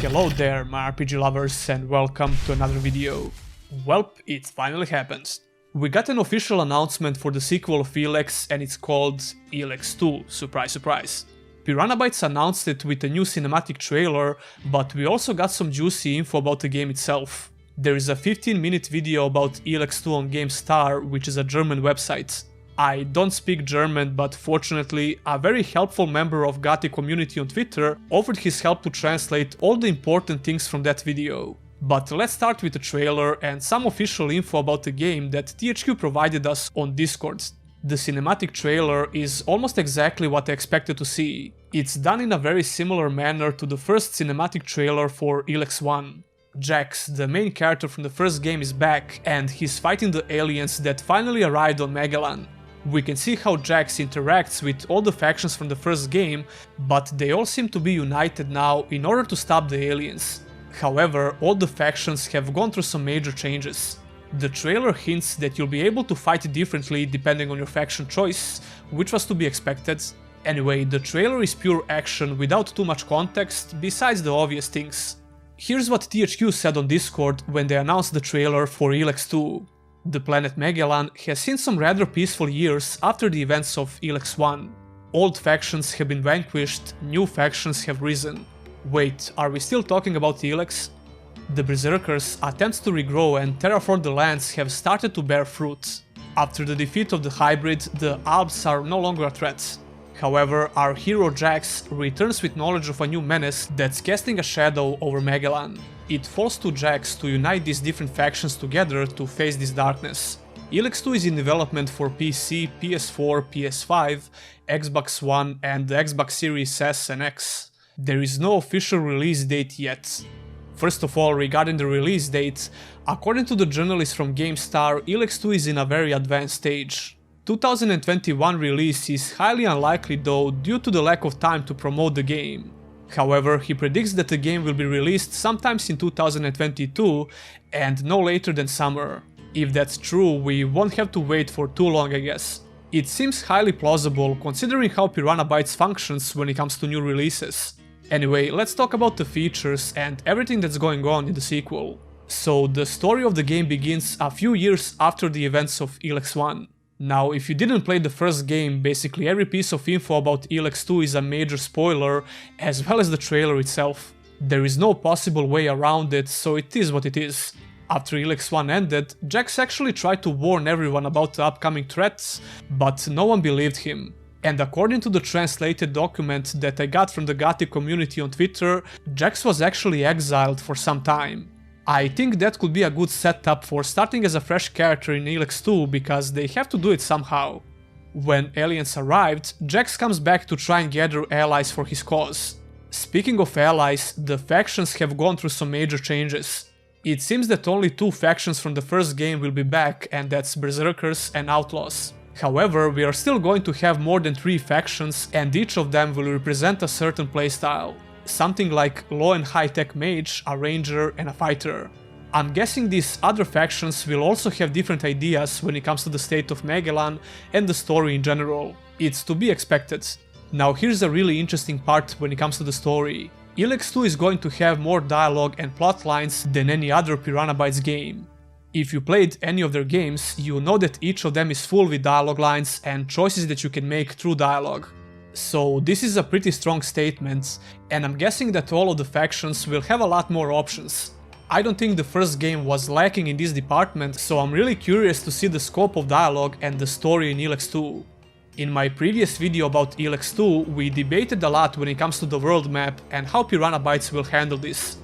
Hello there, my RPG lovers, and welcome to another video. Welp, it finally happened. We got an official announcement for the sequel of Elex, and it's called Elex 2, surprise surprise. Piranha Bytes announced it with a new cinematic trailer, but we also got some juicy info about the game itself. There is a 15-minute video about Elex 2 on GameStar, which is a German website. I don't speak German, but fortunately, a very helpful member of GOTY community on Twitter offered his help to translate all the important things from that video. But let's start with the trailer and some official info about the game that THQ provided us on Discord. The cinematic trailer is almost exactly what I expected to see. It's done in a very similar manner to the first cinematic trailer for Elex 1. Jax, the main character from the first game, is back and he's fighting the aliens that finally arrived on Megalan. We can see how Jax interacts with all the factions from the first game, but they all seem to be united now in order to stop the aliens. However, all the factions have gone through some major changes. The trailer hints that you'll be able to fight differently depending on your faction choice, which was to be expected. Anyway, the trailer is pure action without too much context, besides the obvious things. Here's what THQ said on Discord when they announced the trailer for Elex 2. The planet Megalan has seen some rather peaceful years after the events of Elex 1. Old factions have been vanquished, new factions have risen. Wait, are we still talking about Elex? The Berserkers' attempts to regrow and terraform the lands have started to bear fruit. After the defeat of the hybrid, the Alps are no longer a threat. However, our hero Jax returns with knowledge of a new menace that's casting a shadow over Megalan. It falls to Jax to unite these different factions together to face this darkness. Elex 2 is in development for PC, PS4, PS5, Xbox One and the Xbox Series S and X. There is no official release date yet. First of all, regarding the release date, according to the journalist from GameStar, Elex 2 is in a very advanced stage. 2021 release is highly unlikely though due to the lack of time to promote the game. However, he predicts that the game will be released sometimes in 2022 and no later than summer. If that's true, we won't have to wait for too long, I guess. It seems highly plausible considering how Piranha Bytes functions when it comes to new releases. Anyway, let's talk about the features and everything that's going on in the sequel. So, the story of the game begins a few years after the events of Elex 1. Now, if you didn't play the first game, basically every piece of info about Elex 2 is a major spoiler, as well as the trailer itself. There is no possible way around it, so it is what it is. After Elex 1 ended, Jax actually tried to warn everyone about the upcoming threats, but no one believed him. And according to the translated document that I got from the GOTY community on Twitter, Jax was actually exiled for some time. I think that could be a good setup for starting as a fresh character in Elex 2 because they have to do it somehow. When aliens arrived, Jax comes back to try and gather allies for his cause. Speaking of allies, the factions have gone through some major changes. It seems that only two factions from the first game will be back, and that's Berserkers and Outlaws. However, we are still going to have more than 3 factions and each of them will represent a certain playstyle. Something like low and high-tech mage, a ranger and a fighter. I'm guessing these other factions will also have different ideas when it comes to the state of Megalan and the story in general. It's to be expected. Now here's a really interesting part when it comes to the story. Elex 2 is going to have more dialogue and plot lines than any other Piranha Bytes game. If you played any of their games, you know that each of them is full with dialogue lines and choices that you can make through dialogue. So this is a pretty strong statement, and I'm guessing that all of the factions will have a lot more options. I don't think the first game was lacking in this department, so I'm really curious to see the scope of dialogue and the story in Elex 2. In my previous video about Elex 2, we debated a lot when it comes to the world map and how Piranha Bytes will handle this.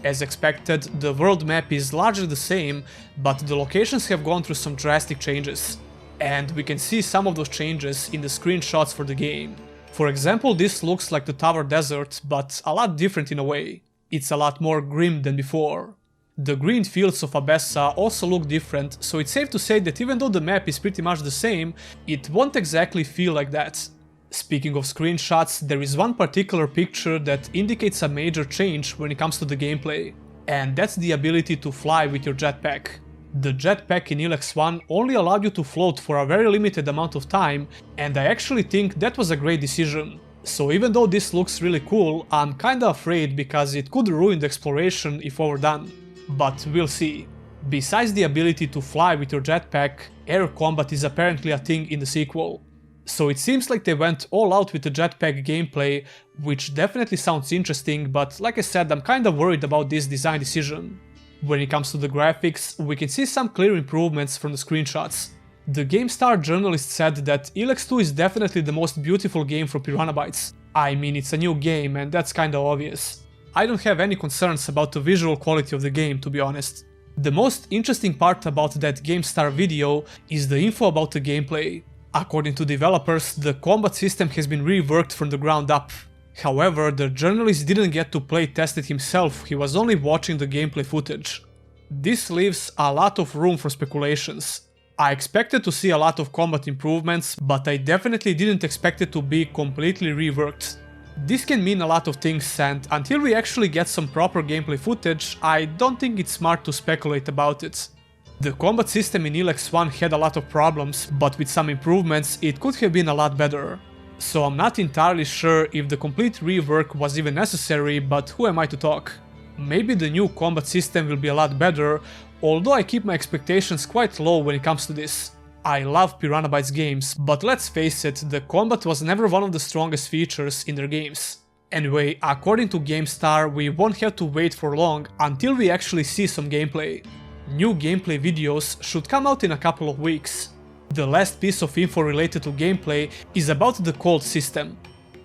As expected, the world map is largely the same, but the locations have gone through some drastic changes. And we can see some of those changes in the screenshots for the game. For example, this looks like the Tower Desert, but a lot different in a way. It's a lot more grim than before. The green fields of Abessa also look different, so it's safe to say that even though the map is pretty much the same, it won't exactly feel like that. Speaking of screenshots, there is one particular picture that indicates a major change when it comes to the gameplay. And that's the ability to fly with your jetpack. The jetpack in Elex 1 only allowed you to float for a very limited amount of time, and I actually think that was a great decision. So even though this looks really cool, I'm kinda afraid because it could ruin the exploration if overdone. But we'll see. Besides the ability to fly with your jetpack, air combat is apparently a thing in the sequel. So it seems like they went all out with the jetpack gameplay, which definitely sounds interesting, but like I said, I'm kinda worried about this design decision. When it comes to the graphics, we can see some clear improvements from the screenshots. The GameStar journalist said that Elex 2 is definitely the most beautiful game from Piranha Bytes. I mean, it's a new game and that's kinda obvious. I don't have any concerns about the visual quality of the game, to be honest. The most interesting part about that GameStar video is the info about the gameplay. According to developers, the combat system has been reworked from the ground up. However, the journalist didn't get to play test it himself, he was only watching the gameplay footage. This leaves a lot of room for speculations. I expected to see a lot of combat improvements, but I definitely didn't expect it to be completely reworked. This can mean a lot of things, and until we actually get some proper gameplay footage, I don't think it's smart to speculate about it. The combat system in Elex 1 had a lot of problems, but with some improvements it could have been a lot better. So I'm not entirely sure if the complete rework was even necessary, but who am I to talk? Maybe the new combat system will be a lot better, although I keep my expectations quite low when it comes to this. I love Piranha Bytes games, but let's face it, the combat was never one of the strongest features in their games. Anyway, according to GameStar, we won't have to wait for long until we actually see some gameplay. New gameplay videos should come out in a couple of weeks. The last piece of info related to gameplay is about the cold system.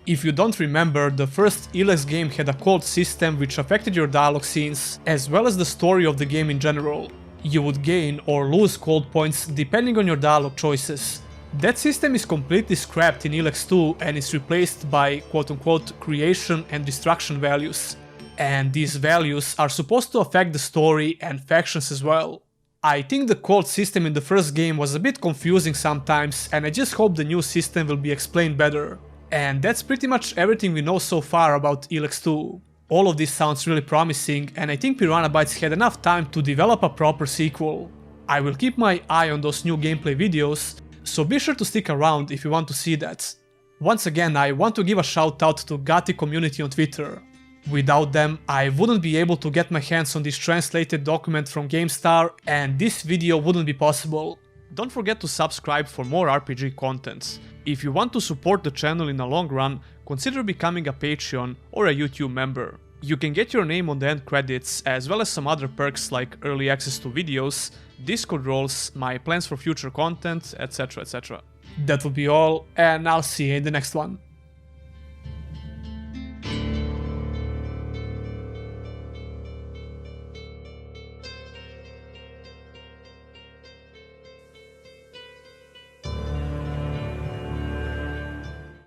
If you don't remember, the first Elex game had a cold system which affected your dialogue scenes, as well as the story of the game in general. You would gain or lose cold points depending on your dialogue choices. That system is completely scrapped in Elex 2 and is replaced by quote-unquote creation and destruction values. And these values are supposed to affect the story and factions as well. I think the cold system in the first game was a bit confusing sometimes, and I just hope the new system will be explained better. And that's pretty much everything we know so far about Elex 2. All of this sounds really promising, and I think Piranha Bytes had enough time to develop a proper sequel. I will keep my eye on those new gameplay videos, so be sure to stick around if you want to see that. Once again, I want to give a shout out to Gati community on Twitter. Without them, I wouldn't be able to get my hands on this translated document from GameStar, and this video wouldn't be possible. Don't forget to subscribe for more RPG content. If you want to support the channel in the long run, consider becoming a Patreon or a YouTube member. You can get your name on the end credits, as well as some other perks like early access to videos, Discord roles, my plans for future content, etc, etc. That will be all, and I'll see you in the next one.